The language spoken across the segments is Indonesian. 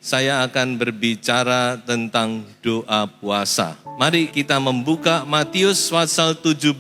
Saya akan berbicara tentang doa puasa. Mari kita membuka Matius pasal 17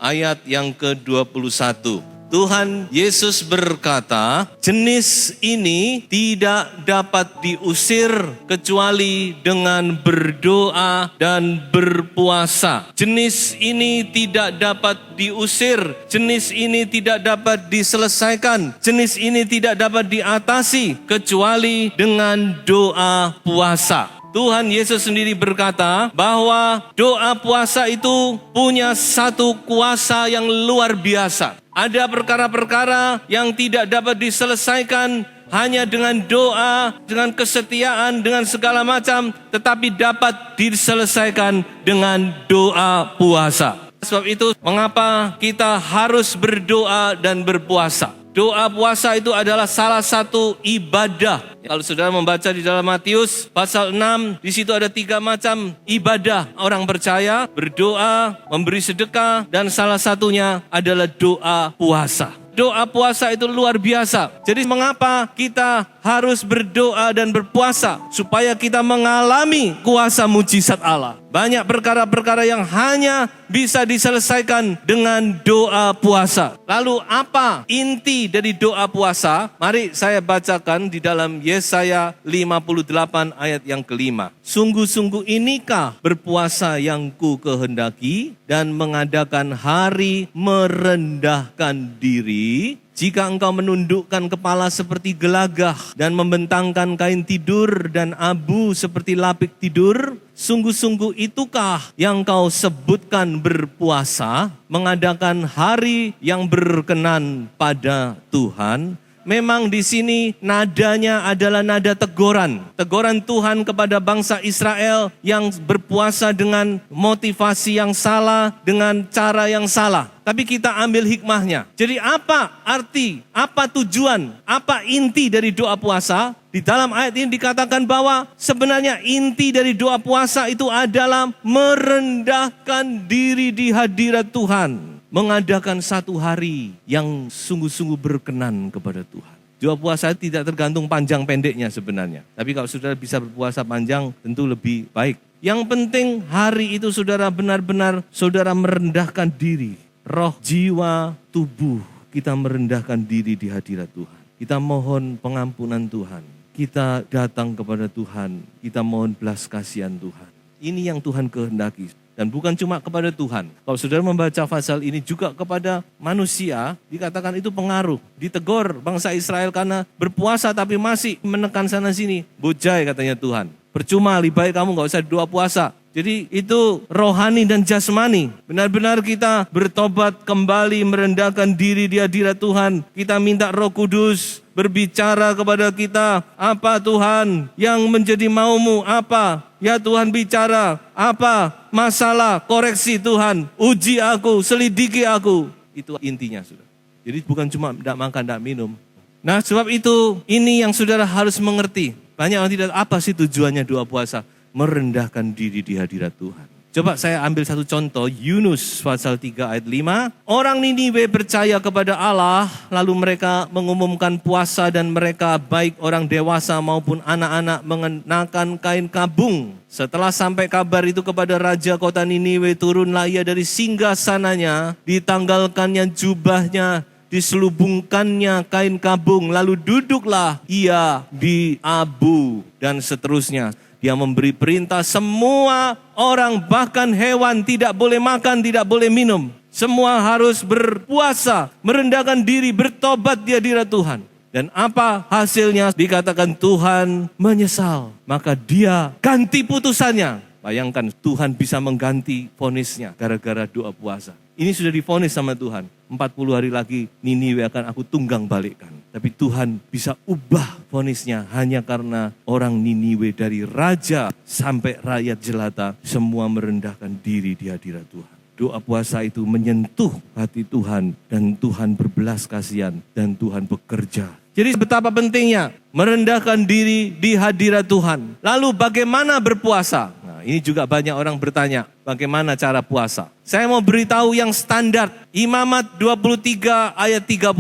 ayat yang ke-21. Tuhan Yesus berkata, jenis ini tidak dapat diusir kecuali dengan berdoa dan berpuasa. Jenis ini tidak dapat diusir, jenis ini tidak dapat diselesaikan, jenis ini tidak dapat diatasi kecuali dengan doa puasa. Tuhan Yesus sendiri berkata bahwa doa puasa itu punya satu kuasa yang luar biasa. Ada perkara-perkara yang tidak dapat diselesaikan hanya dengan doa, dengan kesetiaan, dengan segala macam, tetapi dapat diselesaikan dengan doa puasa. Sebab itu mengapa kita harus berdoa dan berpuasa. Doa puasa itu adalah salah satu ibadah. Kalau saudara membaca di dalam Matius pasal 6, di situ ada 3 macam ibadah orang percaya, berdoa, memberi sedekah, dan salah satunya adalah doa puasa. Doa puasa itu luar biasa. Jadi mengapa kita harus berdoa dan berpuasa? Supaya kita mengalami kuasa mujizat Allah. Banyak perkara-perkara yang hanya bisa diselesaikan dengan doa puasa. Lalu apa inti dari doa puasa? Mari saya bacakan di dalam Yesaya 58 ayat yang ke-5. Sungguh-sungguh inikah berpuasa yang ku kehendaki dan mengadakan hari merendahkan diri? Jika engkau menundukkan kepala seperti gelagah dan membentangkan kain tidur dan abu seperti lapik tidur, sungguh-sungguh itukah yang kau sebutkan berpuasa, mengadakan hari yang berkenan pada Tuhan? Memang di sini nadanya adalah nada teguran. Teguran Tuhan kepada bangsa Israel yang berpuasa dengan motivasi yang salah, dengan cara yang salah. Tapi kita ambil hikmahnya. Jadi apa arti, apa tujuan, apa inti dari doa puasa? Di dalam ayat ini dikatakan bahwa sebenarnya inti dari doa puasa itu adalah merendahkan diri di hadirat Tuhan. Mengadakan satu hari yang sungguh-sungguh berkenan kepada Tuhan. Doa puasa tidak tergantung panjang pendeknya sebenarnya. Tapi kalau saudara bisa berpuasa panjang tentu lebih baik. Yang penting hari itu saudara benar-benar saudara merendahkan diri. Roh, jiwa, tubuh kita merendahkan diri di hadirat Tuhan. Kita mohon pengampunan Tuhan. Kita datang kepada Tuhan. Kita mohon belas kasihan Tuhan. Ini yang Tuhan kehendaki. Dan bukan cuma kepada Tuhan. Kalau saudara membaca pasal ini juga kepada manusia, dikatakan itu pengaruh. Ditegur bangsa Israel karena berpuasa tapi masih menekan sana sini. Bojai katanya Tuhan. Percuma, lebih baik kamu gak usah doa puasa. Jadi itu rohani dan jasmani. Benar-benar kita bertobat kembali, merendahkan diri di hadirat Tuhan. Kita minta Roh Kudus berbicara kepada kita. Apa Tuhan yang menjadi maumu? Apa? Ya Tuhan bicara. Apa masalah? Koreksi Tuhan. Uji aku, selidiki aku. Itu intinya sudah. Jadi bukan cuma tidak makan, tidak minum. Nah sebab itu ini yang saudara harus mengerti. Banyak orang tidak, apa sih tujuannya doa puasa? Merendahkan diri di hadirat Tuhan. Coba saya ambil satu contoh, Yunus pasal 3 ayat 5. Orang Niniwe percaya kepada Allah, lalu mereka mengumumkan puasa dan mereka baik orang dewasa maupun anak-anak mengenakan kain kabung. Setelah sampai kabar itu kepada raja kota Niniwe, turunlah ia dari singgasananya, ditanggalkannya jubahnya, diselubungkannya kain kabung, lalu duduklah ia di abu dan seterusnya. Dia memberi perintah semua orang bahkan hewan tidak boleh makan, tidak boleh minum. Semua harus berpuasa, merendahkan diri, bertobat di hadirat Tuhan. Dan apa hasilnya? Dikatakan Tuhan menyesal. Maka dia ganti putusannya. Bayangkan Tuhan bisa mengganti vonisnya gara-gara doa puasa. Ini sudah divonis sama Tuhan. 40 hari lagi Niniwe akan aku tunggang balikkan. Tapi Tuhan bisa ubah vonisnya hanya karena orang Niniwe dari raja sampai rakyat jelata semua merendahkan diri di hadirat Tuhan. Doa puasa itu menyentuh hati Tuhan dan Tuhan berbelas kasihan dan Tuhan bekerja. Jadi betapa pentingnya merendahkan diri di hadirat Tuhan. Lalu bagaimana berpuasa? Nah, ini juga banyak orang bertanya, bagaimana cara puasa? Saya mau beritahu yang standar. Imamat 23 ayat 32,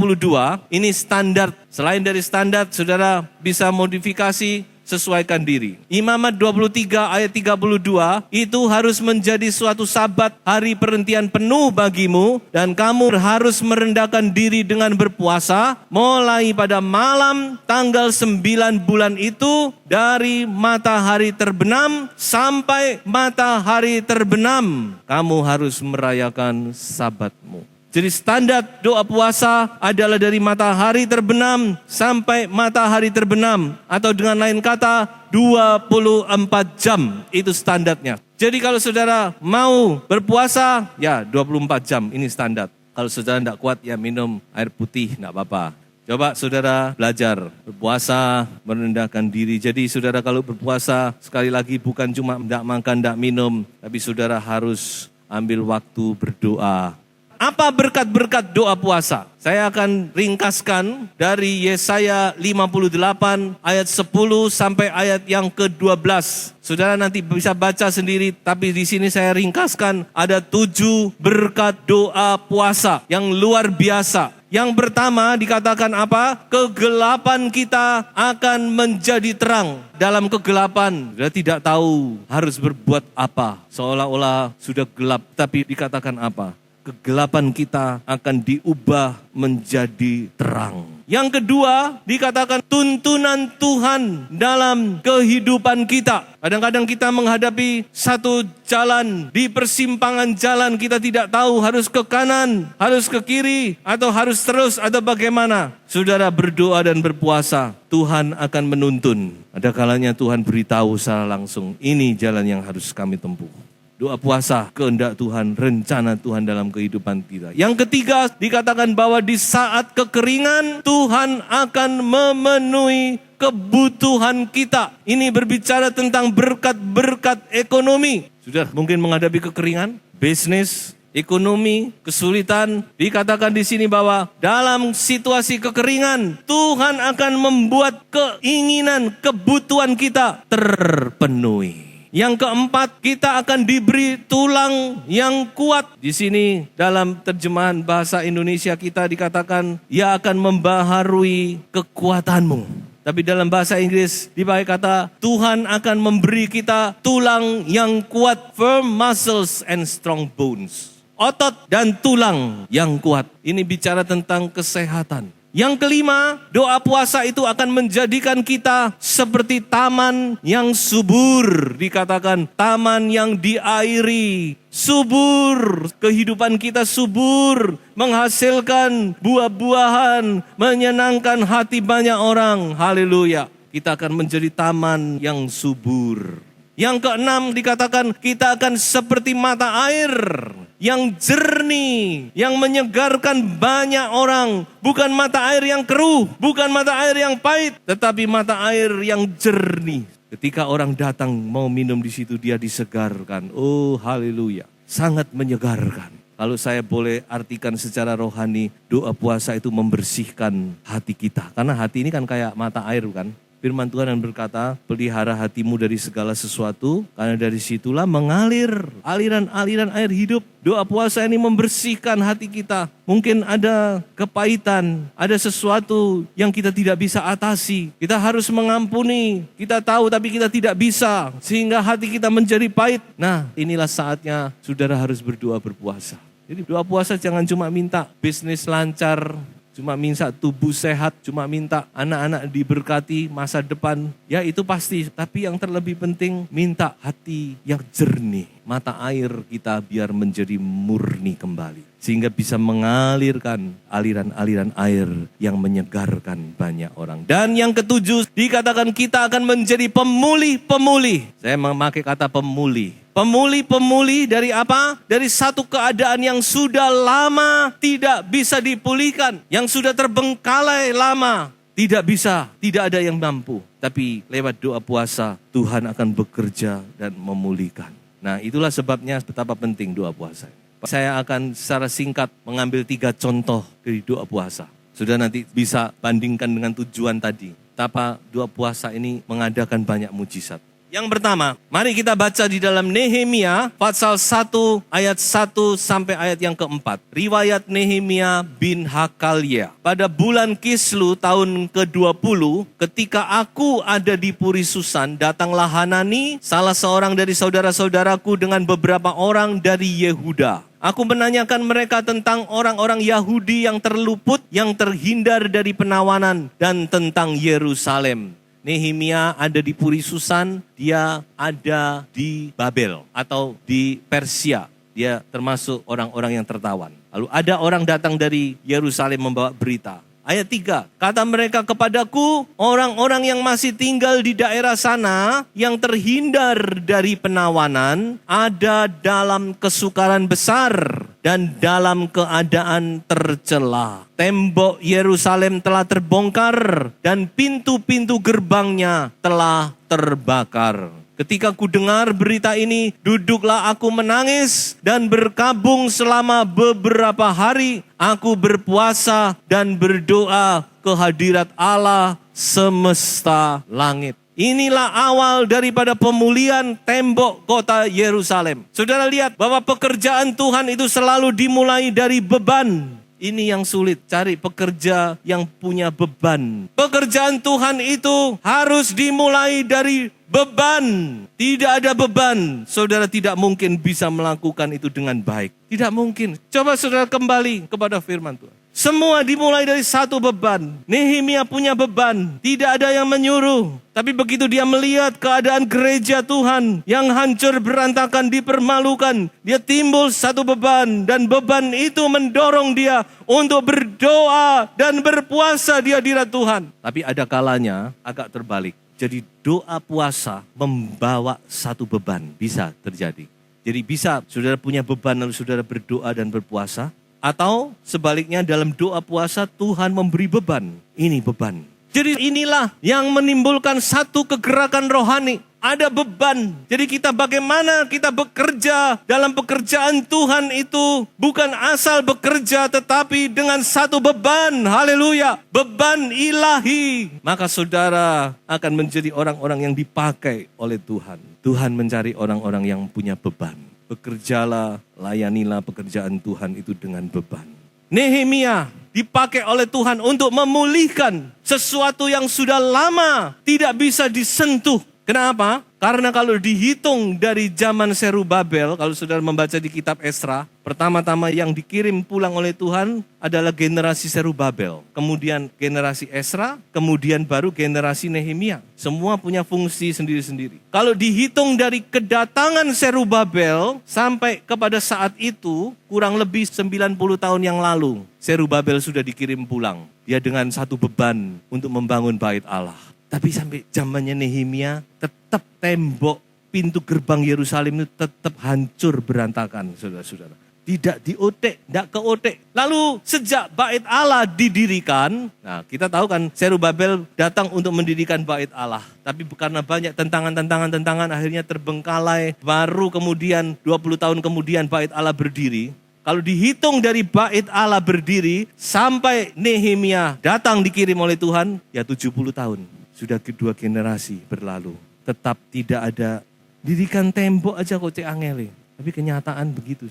ini standar. Selain dari standar, saudara bisa modifikasi, sesuaikan diri. Imamat 23 ayat 32 itu harus menjadi suatu sabat, hari perhentian penuh bagimu, dan kamu harus merendahkan diri dengan berpuasa mulai pada malam tanggal 9 bulan itu dari matahari terbenam sampai matahari terbenam. Kamu harus merayakan sabatmu. Jadi standar doa puasa adalah dari matahari terbenam sampai matahari terbenam. Atau dengan lain kata 24 jam itu standarnya. Jadi kalau saudara mau berpuasa ya 24 jam ini standar. Kalau saudara tidak kuat ya minum air putih tidak apa-apa. Coba saudara belajar berpuasa, merendahkan diri. Jadi saudara kalau berpuasa sekali lagi bukan cuma tidak makan, tidak minum. Tapi saudara harus ambil waktu berdoa. Apa berkat-berkat doa puasa? Saya akan ringkaskan dari Yesaya 58 ayat 10 sampai ayat yang ke-12. Saudara nanti bisa baca sendiri, tapi di sini saya ringkaskan ada 7 berkat doa puasa yang luar biasa. Yang pertama dikatakan apa? Kegelapan kita akan menjadi terang. Dalam kegelapan, dia tidak tahu harus berbuat apa. Seolah-olah sudah gelap, tapi dikatakan apa? Kegelapan kita akan diubah menjadi terang. Yang kedua, dikatakan tuntunan Tuhan dalam kehidupan kita. Kadang-kadang kita menghadapi satu jalan, di persimpangan jalan kita tidak tahu harus ke kanan, harus ke kiri, atau harus terus, atau bagaimana. Saudara berdoa dan berpuasa, Tuhan akan menuntun. Ada kalanya Tuhan beritahu secara langsung, ini jalan yang harus kami tempuh. Doa puasa, kehendak Tuhan, rencana Tuhan dalam kehidupan kita. Yang ketiga, dikatakan bahwa di saat kekeringan, Tuhan akan memenuhi kebutuhan kita. Ini berbicara tentang berkat-berkat ekonomi. Sudah mungkin menghadapi kekeringan, bisnis, ekonomi, kesulitan. Dikatakan di sini bahwa dalam situasi kekeringan, Tuhan akan membuat keinginan, kebutuhan kita terpenuhi. Yang keempat, kita akan diberi tulang yang kuat. Di sini dalam terjemahan bahasa Indonesia kita dikatakan, ia akan membaharui kekuatanmu. Tapi dalam bahasa Inggris dipakai kata, Tuhan akan memberi kita tulang yang kuat, firm muscles and strong bones. Otot dan tulang yang kuat. Ini bicara tentang kesehatan. Yang kelima, doa puasa itu akan menjadikan kita seperti taman yang subur. Dikatakan taman yang diairi, subur. Kehidupan kita subur, menghasilkan buah-buahan, menyenangkan hati banyak orang. Haleluya. Kita akan menjadi taman yang subur. Yang keenam dikatakan kita akan seperti mata air yang jernih, yang menyegarkan banyak orang. Bukan mata air yang keruh, bukan mata air yang pahit, tetapi mata air yang jernih. Ketika orang datang mau minum di situ, dia disegarkan. Oh haleluya, sangat menyegarkan. Kalau saya boleh artikan secara rohani, doa puasa itu membersihkan hati kita. Karena hati ini kan kayak mata air kan. Firman Tuhan yang berkata, pelihara hatimu dari segala sesuatu, karena dari situlah mengalir aliran-aliran air hidup. Doa puasa ini membersihkan hati kita. Mungkin ada kepahitan, ada sesuatu yang kita tidak bisa atasi. Kita harus mengampuni, kita tahu tapi kita tidak bisa, sehingga hati kita menjadi pahit. Nah, inilah saatnya saudara harus berdoa berpuasa. Jadi doa puasa jangan cuma minta bisnis lancar, cuma minta tubuh sehat, cuma minta anak-anak diberkati masa depan. Ya itu pasti, tapi yang terlebih penting minta hati yang jernih. Mata air kita biar menjadi murni kembali. Sehingga bisa mengalirkan aliran-aliran air yang menyegarkan banyak orang. Dan yang ketujuh, dikatakan kita akan menjadi pemulih-pemulih. Saya memakai kata pemulih. Pemulih-pemulih dari apa? Dari satu keadaan yang sudah lama tidak bisa dipulihkan. Yang sudah terbengkalai lama. Tidak bisa, tidak ada yang mampu. Tapi lewat doa puasa, Tuhan akan bekerja dan memulihkan. Nah, itulah sebabnya betapa penting doa puasa. Saya akan secara singkat mengambil 3 contoh dari doa puasa. Sudah nanti bisa bandingkan dengan tujuan tadi. Betapa doa puasa ini mengadakan banyak mujizat. Yang pertama, mari kita baca di dalam Nehemia pasal 1 ayat 1 sampai ayat yang keempat. Riwayat Nehemia bin Hakalia. Pada bulan Kislu tahun ke-20, ketika aku ada di Puri Susan, datanglah Hanani, salah seorang dari saudara-saudaraku dengan beberapa orang dari Yehuda. Aku menanyakan mereka tentang orang-orang Yahudi yang terluput, yang terhindar dari penawanan, dan tentang Yerusalem. Nehemia ada di Puri Susan, dia ada di Babel atau di Persia. Dia termasuk orang-orang yang tertawan. Lalu ada orang datang dari Yerusalem membawa berita. Ayat 3, kata mereka kepadaku, orang-orang yang masih tinggal di daerah sana, yang terhindar dari penawanan, ada dalam kesukaran besar dan dalam keadaan tercela. Tembok Yerusalem telah terbongkar dan pintu-pintu gerbangnya telah terbakar. Ketika ku dengar berita ini, duduklah aku menangis dan berkabung selama beberapa hari. Aku berpuasa dan berdoa ke hadirat Allah semesta langit. Inilah awal daripada pemulihan tembok kota Yerusalem. Saudara lihat bahwa pekerjaan Tuhan itu selalu dimulai dari beban. Ini yang sulit, cari pekerja yang punya beban. Pekerjaan Tuhan itu harus dimulai dari beban. Tidak ada beban, saudara tidak mungkin bisa melakukan itu dengan baik. Tidak mungkin. Coba saudara kembali kepada firman Tuhan. Semua dimulai dari satu beban. Nehemia punya beban. Tidak ada yang menyuruh. Tapi begitu dia melihat keadaan gereja Tuhan yang hancur berantakan, dipermalukan, dia timbul satu beban. Dan beban itu mendorong dia untuk berdoa dan berpuasa di hadirat Tuhan. Tapi ada kalanya agak terbalik. Jadi doa puasa membawa satu beban. Bisa terjadi. Jadi bisa saudara punya beban lalu saudara berdoa dan berpuasa. Atau sebaliknya dalam doa puasa Tuhan memberi beban. Ini beban. Jadi inilah yang menimbulkan satu kegerakan rohani. Ada beban. Jadi kita bagaimana kita bekerja dalam pekerjaan Tuhan itu bukan asal bekerja tetapi dengan satu beban. Haleluya. Beban ilahi. Maka saudara akan menjadi orang-orang yang dipakai oleh Tuhan. Tuhan mencari orang-orang yang punya beban. Bekerjalah, layanilah pekerjaan Tuhan itu dengan beban. Nehemia dipakai oleh Tuhan untuk memulihkan sesuatu yang sudah lama tidak bisa disentuh. Kenapa? Karena kalau dihitung dari zaman Zerubabel, kalau saudara membaca di kitab Esra, pertama-tama yang dikirim pulang oleh Tuhan adalah generasi Zerubabel. Kemudian generasi Esra, kemudian baru generasi Nehemia. Semua punya fungsi sendiri-sendiri. Kalau dihitung dari kedatangan Zerubabel sampai kepada saat itu, kurang lebih 90 tahun yang lalu, Zerubabel sudah dikirim pulang. Dia dengan satu beban untuk membangun bait Allah. Tapi sampai zamannya Nehemia tetap tembok pintu gerbang Yerusalem itu tetap hancur berantakan, saudara-saudara. Tidak diotek, tidak keotek. Lalu sejak bait Allah didirikan, nah kita tahu kan Zerubabel datang untuk mendirikan bait Allah. Tapi karena banyak tentangan akhirnya terbengkalai. Baru kemudian 20 tahun kemudian bait Allah berdiri. Kalau dihitung dari bait Allah berdiri sampai Nehemia datang dikirim oleh Tuhan, ya 70 tahun. Sudah kedua generasi berlalu. Tetap tidak ada dirikan tembok aja kok cek angeli. Tapi kenyataan begitu.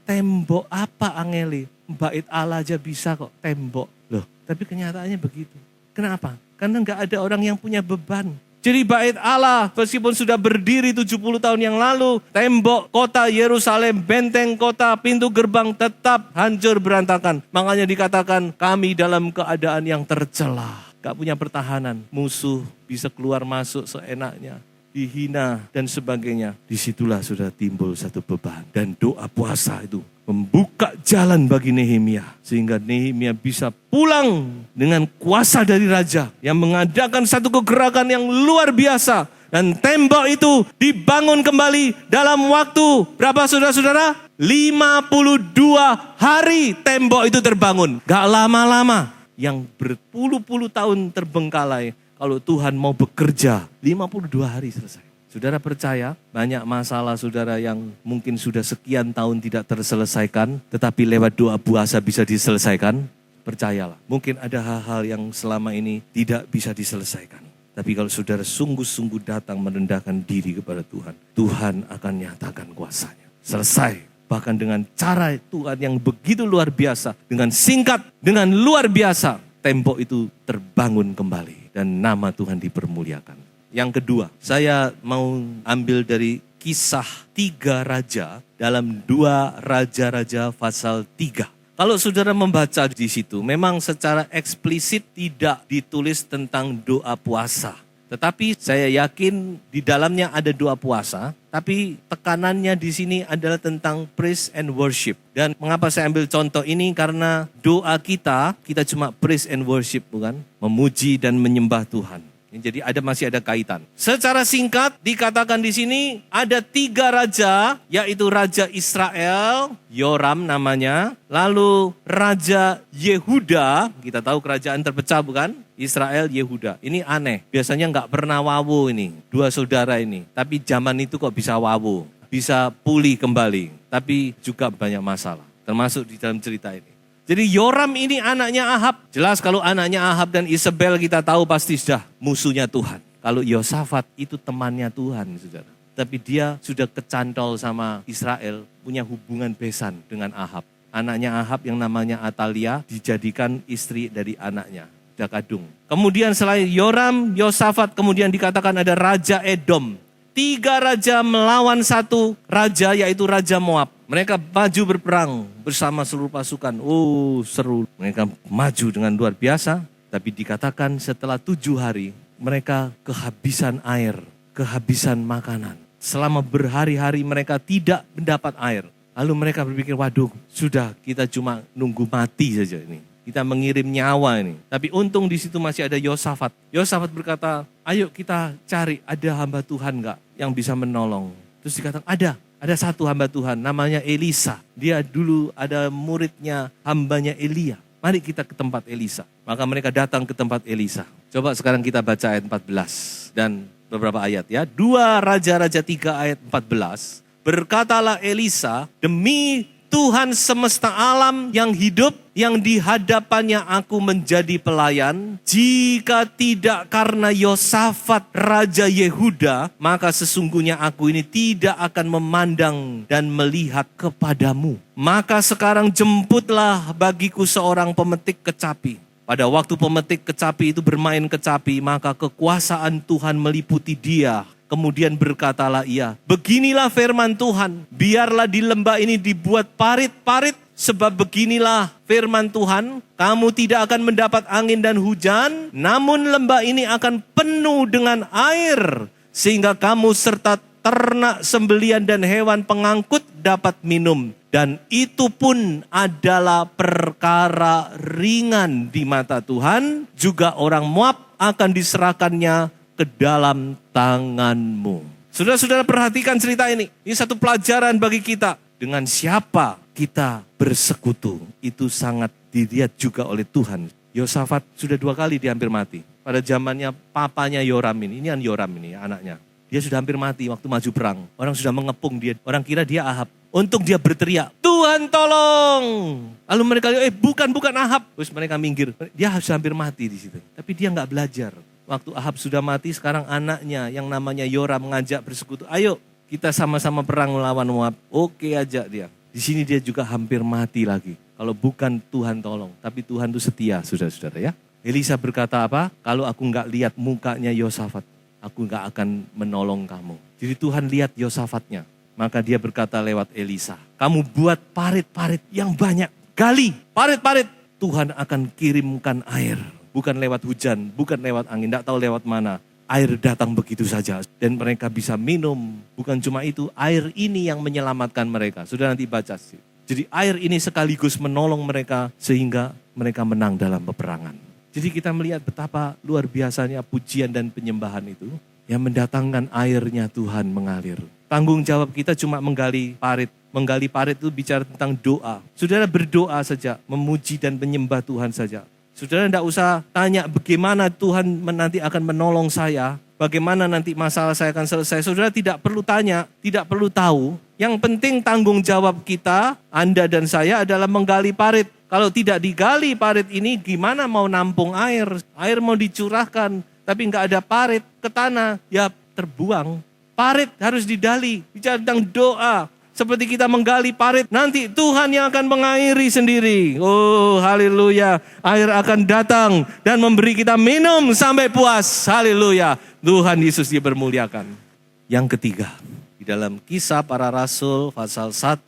Tembok apa angeli? Bait Allah aja bisa kok tembok. Loh, tapi kenyataannya begitu. Kenapa? Karena enggak ada orang yang punya beban. Jadi bait Allah meskipun sudah berdiri 70 tahun yang lalu, tembok kota Yerusalem, benteng kota, pintu gerbang tetap hancur berantakan. Makanya dikatakan kami dalam keadaan yang tercela. Gak punya pertahanan, musuh bisa keluar masuk seenaknya, dihina dan sebagainya. Disitulah sudah timbul satu beban. Dan doa puasa itu membuka jalan bagi Nehemia. Sehingga Nehemia bisa pulang dengan kuasa dari raja. Yang mengadakan satu kegerakan yang luar biasa. Dan tembok itu dibangun kembali dalam waktu berapa saudara-saudara? 52 hari tembok itu terbangun. Gak lama-lama. Yang berpuluh-puluh tahun terbengkalai. Kalau Tuhan mau bekerja, 52 hari selesai. Saudara percaya banyak masalah saudara yang mungkin sudah sekian tahun tidak terselesaikan, tetapi lewat doa puasa bisa diselesaikan? Percayalah, mungkin ada hal-hal yang selama ini tidak bisa diselesaikan. Tapi kalau saudara sungguh-sungguh datang merendahkan diri kepada Tuhan, Tuhan akan nyatakan kuasanya. Selesai, bahkan dengan cara Tuhan yang begitu luar biasa, dengan singkat, dengan luar biasa, tembok itu terbangun kembali dan nama Tuhan dipermuliakan. Yang kedua, saya mau ambil dari Kisah 3 Raja dalam 2 Raja-Raja pasal 3. Kalau saudara membaca di situ, memang secara eksplisit tidak ditulis tentang doa puasa. Tetapi saya yakin di dalamnya ada doa puasa, tapi tekanannya di sini adalah tentang praise and worship. Dan mengapa saya ambil contoh ini? Karena doa kita cuma praise and worship, bukan? Memuji dan menyembah Tuhan. Jadi masih ada kaitan. Secara singkat dikatakan di sini ada 3 raja, yaitu Raja Israel, Yoram namanya. Lalu Raja Yehuda, kita tahu kerajaan terpecah bukan? Israel, Yehuda. Ini aneh, biasanya nggak pernah wawu ini, 2 saudara ini. Tapi zaman itu kok bisa wawu, bisa pulih kembali. Tapi juga banyak masalah, termasuk di dalam cerita ini. Jadi Yoram ini anaknya Ahab. Jelas kalau anaknya Ahab dan Isabel kita tahu pasti sudah musuhnya Tuhan. Kalau Yosafat itu temannya Tuhan, saudara. Tapi dia sudah kecantol sama Israel, punya hubungan besan dengan Ahab. Anaknya Ahab yang namanya Atalia dijadikan istri dari anaknya, Dakadung. Kemudian selain Yoram, Yosafat, kemudian dikatakan ada Raja Edom. 3 raja melawan 1 raja, yaitu Raja Moab. Mereka maju berperang bersama seluruh pasukan. Oh, seru. Mereka maju dengan luar biasa. Tapi dikatakan setelah 7 hari, mereka kehabisan air, kehabisan makanan. Selama berhari-hari mereka tidak mendapat air. Lalu mereka berpikir, waduh, sudah kita cuma nunggu mati saja ini. Kita mengirim nyawa ini. Tapi untung di situ masih ada Yosafat. Yosafat berkata, ayo kita cari, ada hamba Tuhan enggak yang bisa menolong. Terus dikatakan, ada 1 hamba Tuhan, namanya Elisa. Dia dulu ada muridnya hambanya Elia. Mari kita ke tempat Elisa. Maka mereka datang ke tempat Elisa. Coba sekarang kita baca ayat 14 dan beberapa ayat ya. 2 Raja-Raja 3 ayat 14. Berkatalah Elisa, demi Tuhan semesta alam yang hidup, yang di hadapannya aku menjadi pelayan, jika tidak karena Yosafat Raja Yehuda, maka sesungguhnya aku ini tidak akan memandang dan melihat kepadamu. Maka sekarang jemputlah bagiku seorang pemetik kecapi. Pada waktu pemetik kecapi itu bermain kecapi, maka kekuasaan Tuhan meliputi dia. Kemudian berkatalah ia, beginilah firman Tuhan, biarlah di lembah ini dibuat parit-parit, sebab beginilah firman Tuhan, kamu tidak akan mendapat angin dan hujan, namun lembah ini akan penuh dengan air, sehingga kamu serta ternak sembelian dan hewan pengangkut dapat minum. Dan itu pun adalah perkara ringan di mata Tuhan, juga orang Moab akan diserahkannya ke dalam tanganmu. Saudara-saudara perhatikan cerita ini. Ini satu pelajaran bagi kita. Dengan siapa kita bersekutu. Itu sangat dilihat juga oleh Tuhan. Yosafat sudah 2 kali dia hampir mati. Pada zamannya papanya Yoram ini kan Yoram ini anaknya. Dia sudah hampir mati waktu maju perang. Orang sudah mengepung dia. Orang kira dia Ahab. Untuk dia berteriak, Tuhan tolong. Lalu mereka, bukan Ahab. Terus mereka minggir. Dia sudah hampir mati di situ. Tapi dia nggak belajar. Waktu Ahab sudah mati, sekarang anaknya yang namanya Yoram mengajak bersekutu. Ayo kita sama-sama perang melawan Moab. Oke aja dia. Di sini dia juga hampir mati lagi. Kalau bukan Tuhan tolong. Tapi Tuhan itu setia, saudara-saudara ya. Elisa berkata apa? Kalau aku nggak lihat mukanya Yosafat, aku nggak akan menolong kamu. Jadi Tuhan lihat Yosafatnya. Maka dia berkata lewat Elisa, kamu buat parit-parit yang banyak. Gali parit-parit. Tuhan akan kirimkan air. Bukan lewat hujan, bukan lewat angin, tidak tahu lewat mana. Air datang begitu saja dan mereka bisa minum. Bukan cuma itu, air ini yang menyelamatkan mereka. Sudah nanti baca sih. Jadi air ini sekaligus menolong mereka sehingga mereka menang dalam peperangan. Jadi kita melihat betapa luar biasanya pujian dan penyembahan itu. yang mendatangkan airnya Tuhan mengalir. Tanggung jawab kita cuma menggali parit. Menggali parit itu bicara tentang doa. Saudara berdoa saja, memuji dan menyembah Tuhan saja. Saudara tidak usah tanya bagaimana Tuhan nanti akan menolong saya, bagaimana nanti masalah saya akan selesai. Saudara tidak perlu tanya, tidak perlu tahu. Yang penting tanggung jawab kita, Anda dan saya adalah menggali parit. Kalau tidak digali parit ini, gimana mau nampung air? Air mau dicurahkan, tapi nggak ada parit ke tanah, ya terbuang. Parit harus digali, bicara tentang doa. Seperti kita menggali parit, nanti Tuhan yang akan mengairi sendiri. Oh, haleluya. Air akan datang dan memberi kita minum sampai puas. Haleluya. Tuhan Yesus dipermuliakan. Yang ketiga, di dalam Kisah Para Rasul pasal 1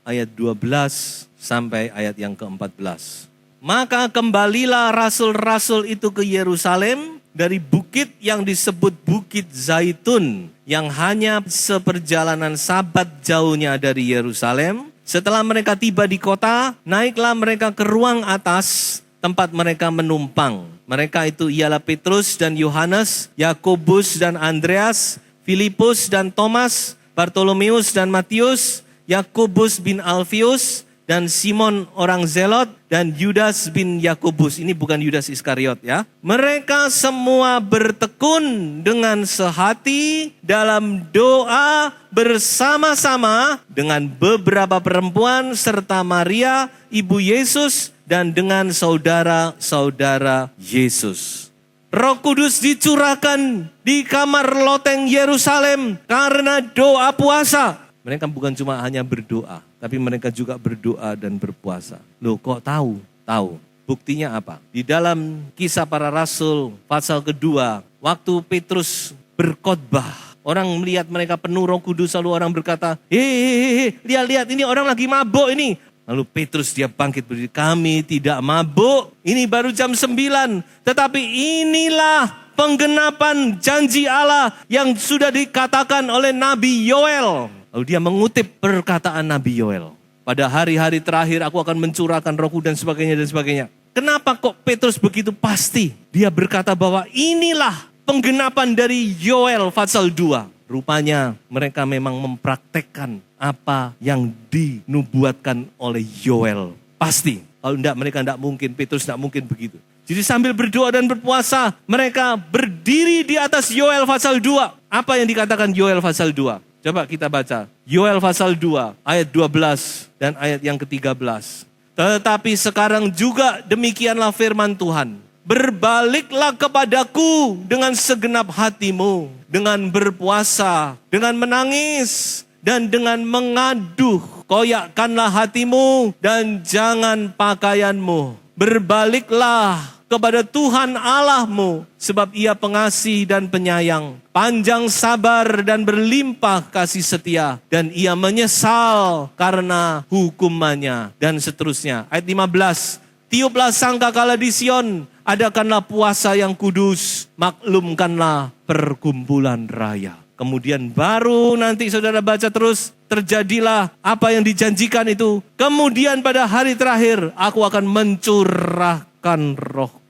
ayat 12 sampai ayat yang ke-14. Maka kembalilah rasul-rasul itu ke Yerusalem dari bukit yang disebut Bukit Zaitun, yang hanya seperjalanan sabat jauhnya dari Yerusalem. Setelah mereka tiba di kota, naiklah mereka ke ruang atas tempat mereka menumpang. Mereka itu ialah Petrus dan Yohanes, Yakobus dan Andreas, Filipus dan Thomas, Bartolomeus dan Matius, Yakobus bin Alfius, dan Simon orang Zelot, dan Yudas bin Yakobus. Ini bukan Yudas Iskariot ya. Mereka semua bertekun dengan sehati dalam doa bersama-sama dengan beberapa perempuan serta Maria, ibu Yesus, dan dengan saudara-saudara Yesus. Roh Kudus dicurahkan di kamar loteng Yerusalem karena doa puasa. Mereka bukan cuma hanya berdoa, tapi mereka juga berdoa dan berpuasa. Loh, kok tahu? Tahu. Buktinya apa? Di dalam Kisah Para Rasul pasal kedua, waktu Petrus berkhotbah, orang melihat mereka penuh Roh Kudus, lalu orang berkata, lihat ini orang lagi mabuk ini. Lalu Petrus dia bangkit berdiri, kami tidak mabuk, ini baru jam 9, tetapi inilah penggenapan janji Allah yang sudah dikatakan oleh Nabi Yoel. Lalu dia mengutip perkataan Nabi Yoel. Pada hari-hari terakhir aku akan mencurahkan Rohku dan sebagainya dan sebagainya. Kenapa kok Petrus begitu pasti? Dia berkata bahwa inilah penggenapan dari Yoel pasal 2. Rupanya mereka memang mempraktekkan apa yang dinubuatkan oleh Yoel. Pasti. Kalau enggak, mereka enggak mungkin, Petrus enggak mungkin begitu. Jadi sambil berdoa dan berpuasa, mereka berdiri di atas Yoel pasal 2. Apa yang dikatakan Yoel pasal 2? Coba kita baca. Yoel pasal 2 ayat 12 dan ayat yang ke-13. Tetapi sekarang juga demikianlah firman Tuhan. Berbaliklah kepadaku dengan segenap hatimu. Dengan berpuasa, dengan menangis, dan dengan mengaduh. Koyakkanlah hatimu dan jangan pakaianmu. Berbaliklah kepada Tuhan Allahmu, sebab Ia pengasih dan penyayang, panjang sabar dan berlimpah kasih setia, dan Ia menyesal karena hukumannya, dan seterusnya. Ayat 15, tiuplah sangkakala di Sion, adakanlah puasa yang kudus, maklumkanlah perkumpulan raya. Kemudian baru nanti saudara baca terus, terjadilah apa yang dijanjikan itu. Kemudian pada hari terakhir, aku akan mencurahkan roh.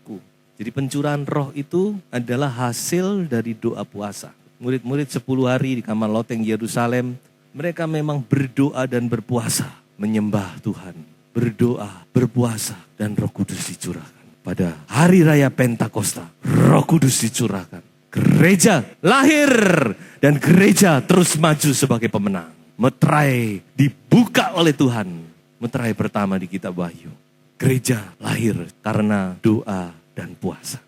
Jadi pencurahan roh itu adalah hasil dari doa puasa. Murid-murid 10 hari di kamar loteng Yerusalem, mereka memang berdoa dan berpuasa, menyembah Tuhan, berdoa, berpuasa, dan Roh Kudus dicurahkan. Pada hari raya Pentakosta, Roh Kudus dicurahkan. Gereja lahir dan gereja terus maju sebagai pemenang. Meterai dibuka oleh Tuhan. Meterai pertama di kitab Wahyu. Gereja lahir karena doa dan puasa.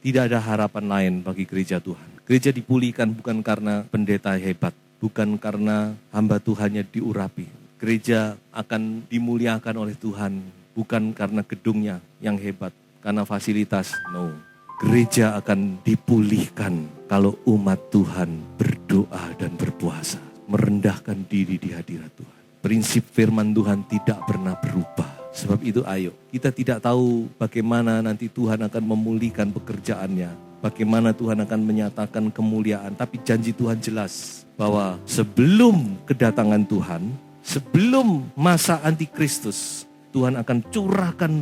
Tidak ada harapan lain bagi gereja Tuhan. Gereja dipulihkan bukan karena pendeta hebat, bukan karena hamba Tuhannya diurapi. Gereja akan dimuliakan oleh Tuhan, bukan karena gedungnya yang hebat, karena fasilitas. No. Gereja akan dipulihkan kalau umat Tuhan berdoa dan berpuasa, merendahkan diri di hadirat Tuhan. Prinsip firman Tuhan tidak pernah berubah. Sebab itu ayo, kita tidak tahu bagaimana nanti Tuhan akan memulihkan pekerjaannya. Bagaimana Tuhan akan menyatakan kemuliaan. Tapi janji Tuhan jelas bahwa sebelum kedatangan Tuhan, sebelum masa antikristus, Tuhan akan curahkan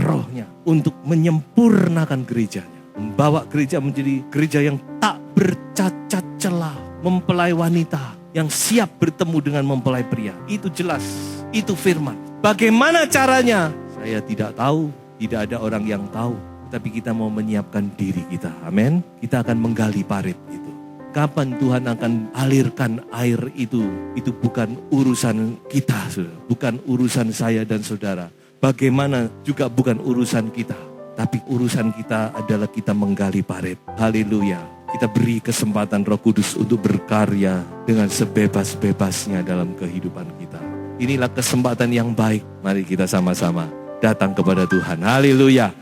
rohnya untuk menyempurnakan gerejanya. Membawa gereja menjadi gereja yang tak bercacat celah mempelai wanita yang siap bertemu dengan mempelai pria. Itu jelas, itu firman. Bagaimana caranya? Saya tidak tahu, tidak ada orang yang tahu. Tapi kita mau menyiapkan diri kita, amin. Kita akan menggali parit itu. Kapan Tuhan akan alirkan air itu bukan urusan kita, bukan urusan saya dan saudara. Bagaimana juga bukan urusan kita, tapi urusan kita adalah kita menggali parit. Haleluya. Kita beri kesempatan Roh Kudus untuk berkarya dengan sebebas-bebasnya dalam kehidupan kita. Inilah kesempatan yang baik. Mari kita sama-sama datang kepada Tuhan. Haleluya.